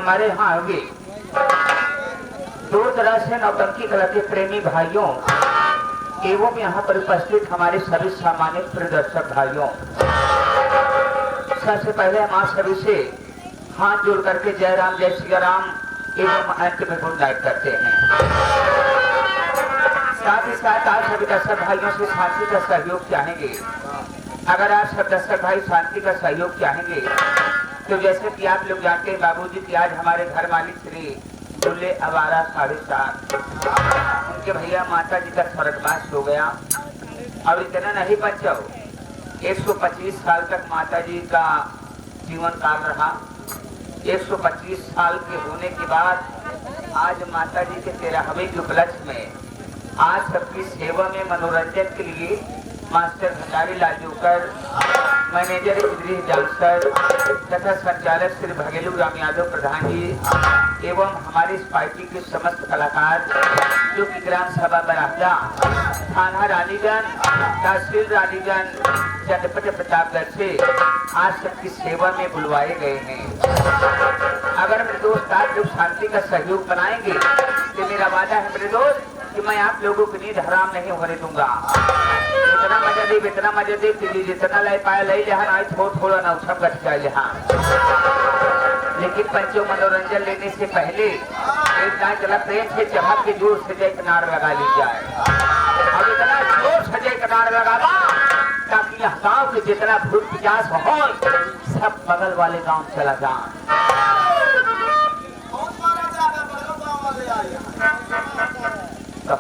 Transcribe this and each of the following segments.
हमारे यहाँ होंगे दो तरह से नौटंकी कला के प्रेमी भाइयों एवं यहाँ पर उपस्थित हमारे सभी सामान्य प्रदर्शक भाइयों, सबसे पहले हम आप सभी से हाथ जोड़ करके जय राम जय सिया राम एवं अंत में गुड नाइट करते हैं। साथ ही साथ आप सभी दर्शक भाइयों से शांति का सहयोग चाहेंगे। अगर आप सब दर्शक भाई शांति का सहयोग चाहेंगे तो जैसे कि आप लोग जानते हैं बाबूजी की आज हमारे घर मालिक श्री दुल्ले अवारा 7.5 उनके भैया माता जी का स्वर्गवास हो गया। और इतना नहीं बच्चों, 125 साल तक माता जी का जीवन काल रहा। 125 साल के होने के बाद आज माता जी के 13वें उपलक्ष्य में आज सबकी सेवा में मनोरंजन के लिए मास्टर भंडारी लाल जोकर, मैनेजर इंद्रिय जांसर तथा संचालक श्री भगेलू राम यादव प्रधान जी एवं हमारी इस पार्टी के समस्त कलाकार जो कि ग्राम सभा बराजा, थाना रानीगंज, तहसील रानीगंज, जनपद प्रतापगढ़ से आज सबकी सेवा में बुलवाए गए हैं। अगर मेरे दोस्त आज लोग शांति का सहयोग बनाएंगे तो मेरा वादा है मेरे दोस्त कि मैं आप लोगों की नींद हराम नहीं होने दूंगा। इतना मजा दे कि जितना ले पाया ले लिया थोड़ा ना उछम गट जाए यहाँ। लेकिन बच्चों मनोरंजन लेने से पहले एक गाय चला प्रेम से चमक के जोर से जय किनार लगा ली जाए। अब इतना जोर से जय किनार लगावा ताकि यह गाँव के जितना भूत पिचास हो सब बगल वाले गाँव चला जाए।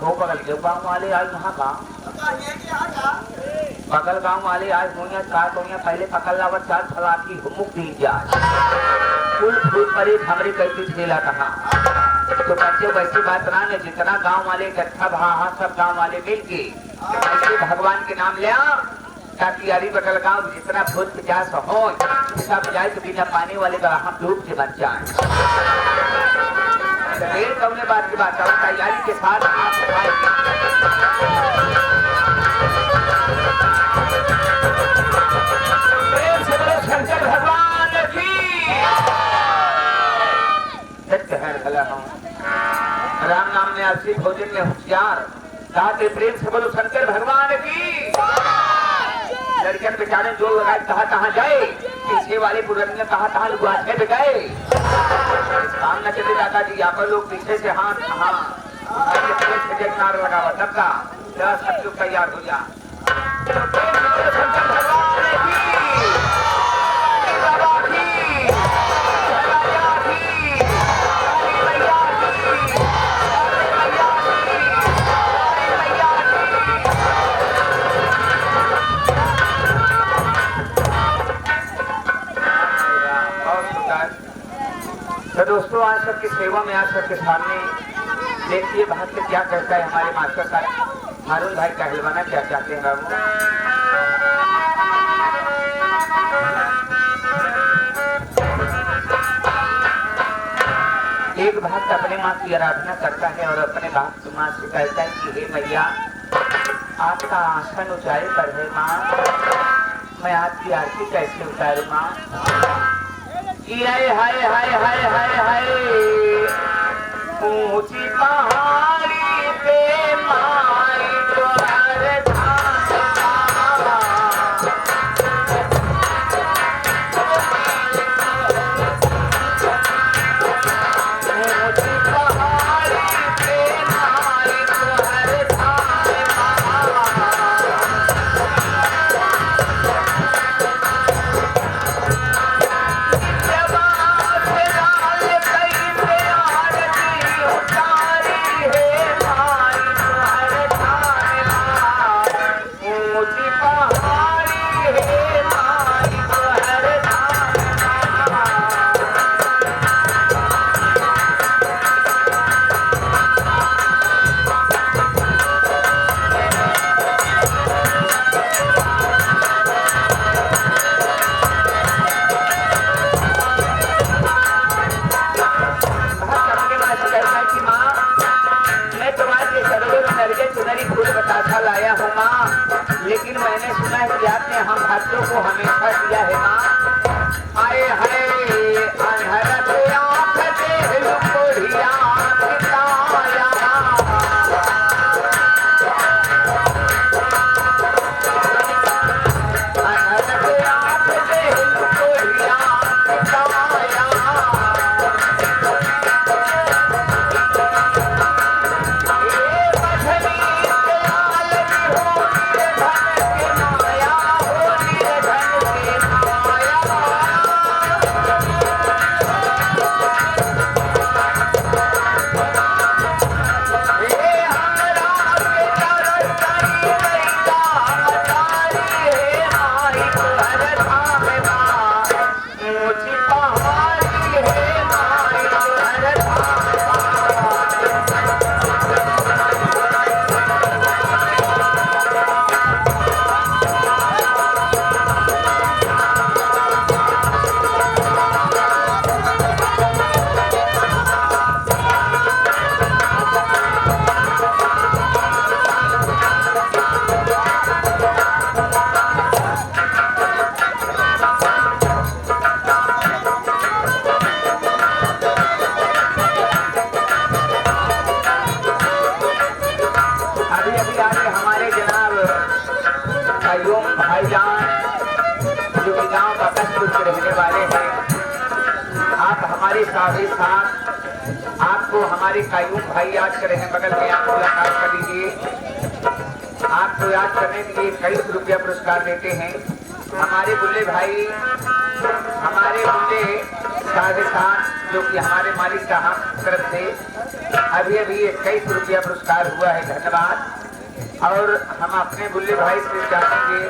हो बगल के गाँव वाले आज यहाँ का बगल गाँव वाले आज दुनिया का दुनिया पहले पकड़ लावत चार फला की मुख दी जाए फूल फूल पर एक हमरे कई खेला कहा। तो बच्चे वैसी बात ना ने जितना गाँव वाले इकट्ठा भा सब गाँव वाले मिल के ऐसे भगवान के नाम लिया ताकि यारी बगल गाँव जितना भूत पिचास हो सब जाए तो बिना पानी वाले हम डूब से बच जाए। देर कौने बात की बात है तैयारी के साथ शंकर भगवान की भला हूँ राम नाम में आपसी भोजन में होशियार कहा प्रेम से बोलो शंकर भगवान की। लड़कियां बेचारे जोर लगाए कहा कहाँ जाए पीछे वाले पुरनिया कहा लुगाछे पे गए काम न चले जाता जी यहाँ पर लोग पीछे से हाथ नार लगावा सबका 10 लोग तैयार हो जा। तो दोस्तों आज सबकी सेवा में आज सबके सामने देखिए भाग्य क्या कहता है हमारे मास्टर साहब हारून भाई कहलवाना क्या चाहते हैं बाबू। एक भक्त अपने माँ की आराधना करता है और अपने भक्त माँ से कहता है कि हे मैया आपका आसन ऊंचाई पर है माँ, मैं आपकी आरती कैसे उतारू माँ। हाय हाय हाय हाय हाय हाय ऊंची पहाड़ी पे माई द्वार लेकिन मैंने सुना है कि आपने हम भक्तों को हमेशा दिया है माँ। आए हाय कायूम भाईजान जो कि गाँव बकसपुर के रहने वाले हैं, आप हमारे साथ आपको हमारे कायूम भाई याद कर रहे हैं, बगल में आप मुलाकात कर लीजिए। आपको याद करने के लिए कई रुपया पुरस्कार देते हैं। हमारे बुल्ले भाई, हमारे बुल्ले साथ जो कि हमारे मालिक साहब तरफ से अभी 21 रुपया पुरस्कार हुआ है, धन्यवाद। और हम अपने बुल्ले भाई से जानेंगे,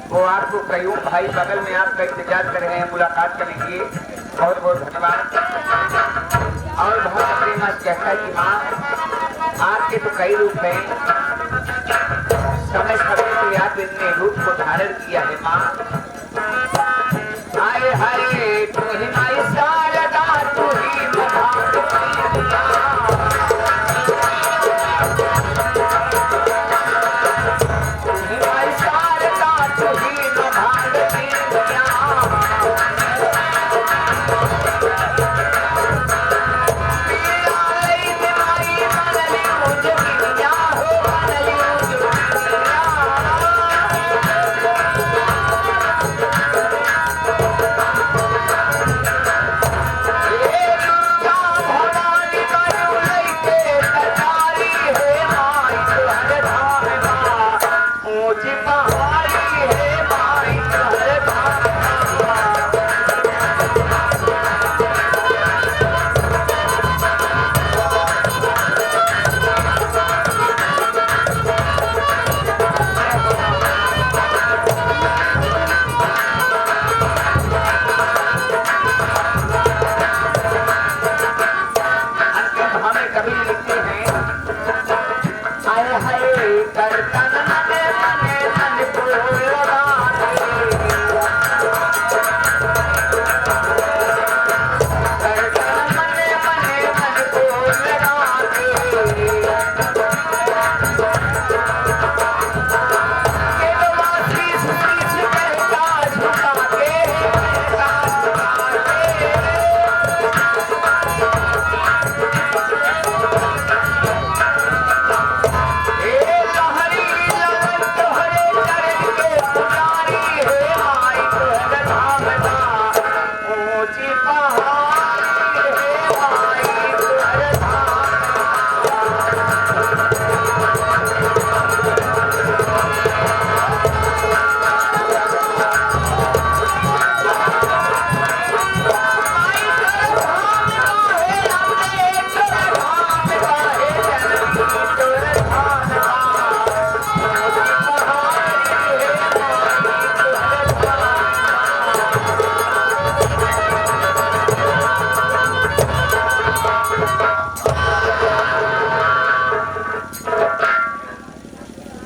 वो आपको कयूम भाई बगल में आपका इंतजार कर रहे हैं, मुलाकात करेंगे। बहुत बहुत धन्यवाद। और बहुत अपनी माँ कहता है कि माँ आपके तो कई रूप हैं, समय समय के आपने रूप को धारण किया है माँ। आए हाय तू ही माई शारदा, तू ही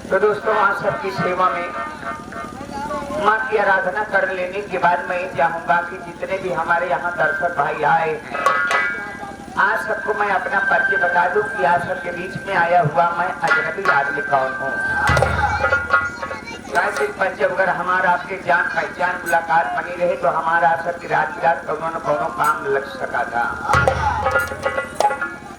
तो दोस्तों आज सबकी सेवा में माँ की आराधना कर लेने के बाद मैं चाहूंगा कि जितने भी हमारे यहाँ दर्शक भाई आए हैं, आज सबको मैं अपना परिचय बता दूं कि आज सबके बीच में आया हुआ मैं अजनबी आदमी कौन हूँ। वैसे परिचय अगर हमारा आपके जान पहचान मुलाकात बनी रहे तो हमारा आप सबकी रात कौनो न कौनो काम लग सका था।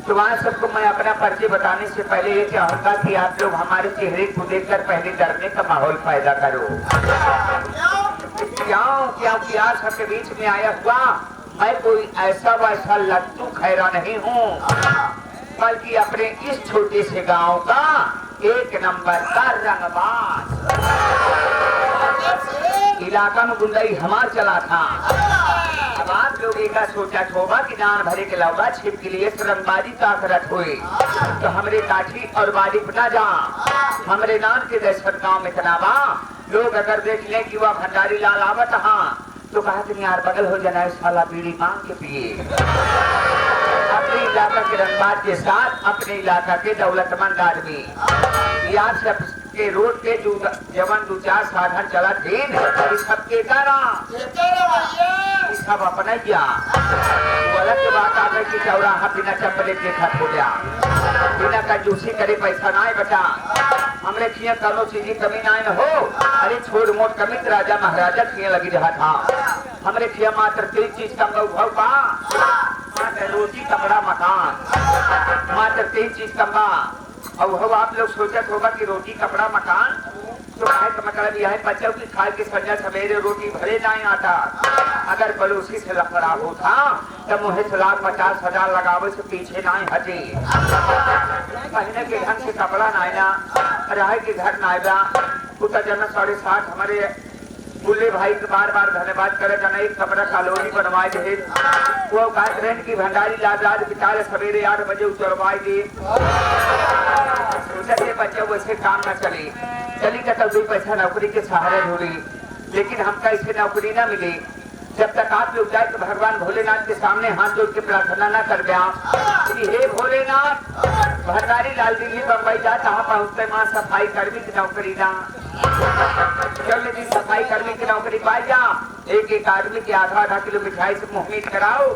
तो वहाँ सबको मैं अपना परिचय बताने से पहले ये चाहूंगा कि आप लोग हमारे चेहरे को देखकर पहले डरने का माहौल पैदा करो। क्योंकि आज सबके बीच में आया हुआ मैं कोई ऐसा वैसा लट्टू खैरा नहीं हूँ, बल्कि अपने इस छोटे से गांव का एक नंबर का रंगबाज। इलाका में गुंडाई हमार चला था। अब आप लोग एक सोचा होगा कि जान भरे के लौड़ा छिप के लिए रंगबाजी का करत हुए तो हमरे काठी और बाड़ी न जा। हमरे नाम के दशहर गाँव में तनावा लोग अगर देख ले कि वह भंडारी लाल आवत हाँ तो कहते यार बगल हो जाना साला बीड़ी मांग के पिए। अपने इलाका के रंगबाज के साथ अपने इलाका के दौलतमंद आदमी यार सब के रोड पे जो जवन दो चार साधन चला थे सबके सब अपना किया। गलत बात आ गई कि चौराहा बिना चप्पले देखा हो गया, बिना कंजूसी करे पैसा ना बचा। हमने किया करो चीज कमी ना हो, अरे छोड़ मोट कमी राजा महाराजा किए लगी रहा था। हमने किया मात्र 3 चीज कम का मात्र रोटी कपड़ा मकान, मात्र 3 चीज कमा। अब आप लोग सोचत होगा कि रोटी कपड़ा मकान तो कहे का मतलब यह है बच्चों की खाए के संजा सवेरे रोटी भरे नहीं आता। अगर पड़ोसी से लफड़ा होता तो मुहे सलाह 50,000 लगावे से पीछे नहीं हटे। पहने के ढंग से कपड़ा नहीं ना, रहे के घर नहीं बा। उतर जन 60 हमारे बुल्ले भाई के बार बार धन्यवाद करे जाना। एक कमरा कॉलोनी बनवाए दे, वो ट्रेन की भंडारी लाद बिताले सवेरे 8 बजे उतरवाए दे। बच्चों वैसे काम न चली का तो 2 पैसा नौकरी के सहारे ढूंढी, लेकिन हमका इसे नौकरी न मिली। जब तक आप लोग जाए तो भगवान भोलेनाथ के सामने हाथ जोड़ के प्रार्थना न कर दिया कि हे भोलेनाथ, भंडारी लाल दिल्ली बम्बई जा, कहाँ पहुँचते माँ सफाई कर्मी की नौकरी ना। जब यदि सफाई कर्मी की नौकरी पाई जा, एक आदमी के आधा किलो मिठाई से मुँह मीठ कराओ।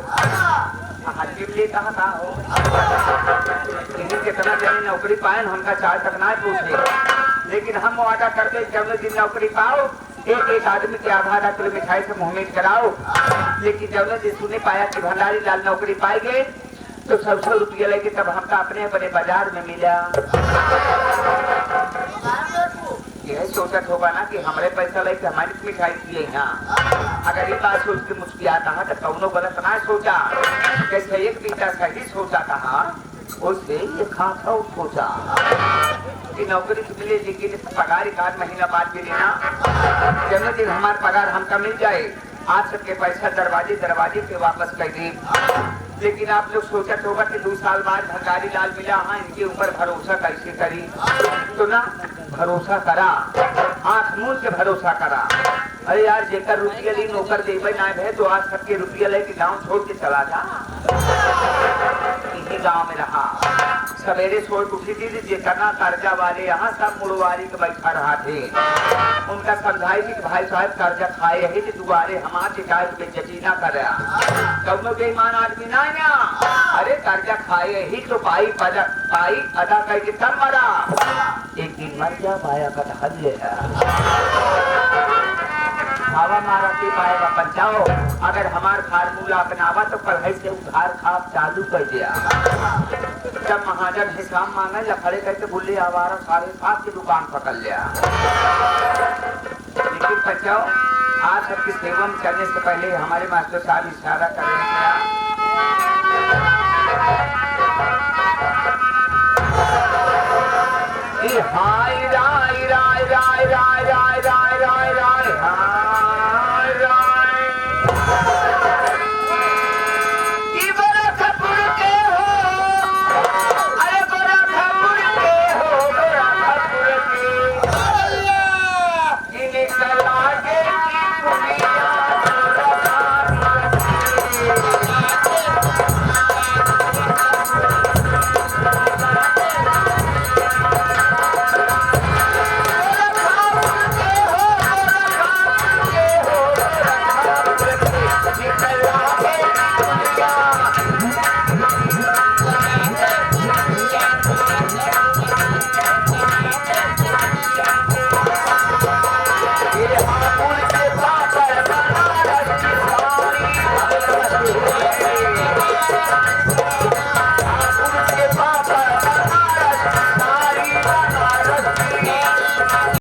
कहा हो कितना जने नौकरी पाए उनका 4 तक ना पूछे, लेकिन हम वादा कर दे जब दिन नौकरी पाओ एक आदमी के आधा किलो मिठाई से मुँह मीठ कराओ। लेकिन जब दिन सुने पाया कि भंडारी लाल नौकरी पाए गए तो 100 रुपया लेके तब हमका अपने अपने बाजार में मिला। यह सोचत होगा ना कि हमारे पैसा लेके हमारी मिठाई दिए यहाँ। अगर ये बात सोच के मुस्कुराता है तो कौनो गलत ना सोचा, जैसे एक बीता सही सोचा कहा उससे ये खाता सोचा कि नौकरी तो मिले, लेकिन पगार 1 महीना बाद भी लेना। जब दिन हमारा पगार हमका मिल जाए आज सबके पैसा दरवाजे पे वापस कर दी। लेकिन आप लोग सोचत होगा कि 2 साल बाद भंडारी लाल मिला, हाँ इनके ऊपर भरोसा कैसे करी। तो ना भरोसा करा, आंख मूंद के भरोसा करा। अरे यार जेकर रुपया ली नौकर देवे ना भे तो आज सबके रुपया लेके गांव छोड़ के चला जा। इसी गांव में रहा, सवेरे सोच उठी थी जेकर ना कर्जा वाले यहाँ सब मुड़वारी के बैठा रहा थे। उनका समझाई थी कि भाई साहब कर्जा खाए ही तो दुआरे हमारे शिकायत पे जजीना कर रहा। कौनो बेईमान आदमी ना ना, अरे कर्जा खाए ही तो पाई अदा करके तब मरा। एक दिन मर जा पाया का हद ले हवा मारा के पाएगा पंचाओ। अगर हमार फार्मूला अपनावा तो कल से उधार खाप चालू कर दिया। जब महाजन हिसाब मांगे लफड़े करके बुल्ले आवारा 7.5 की दुकान पकड़ लिया। लेकिन पंचाओ आज सबकी सेवा में करने से पहले हमारे मास्टर साहब इशारा कर रहे हैं हाय राय राय राय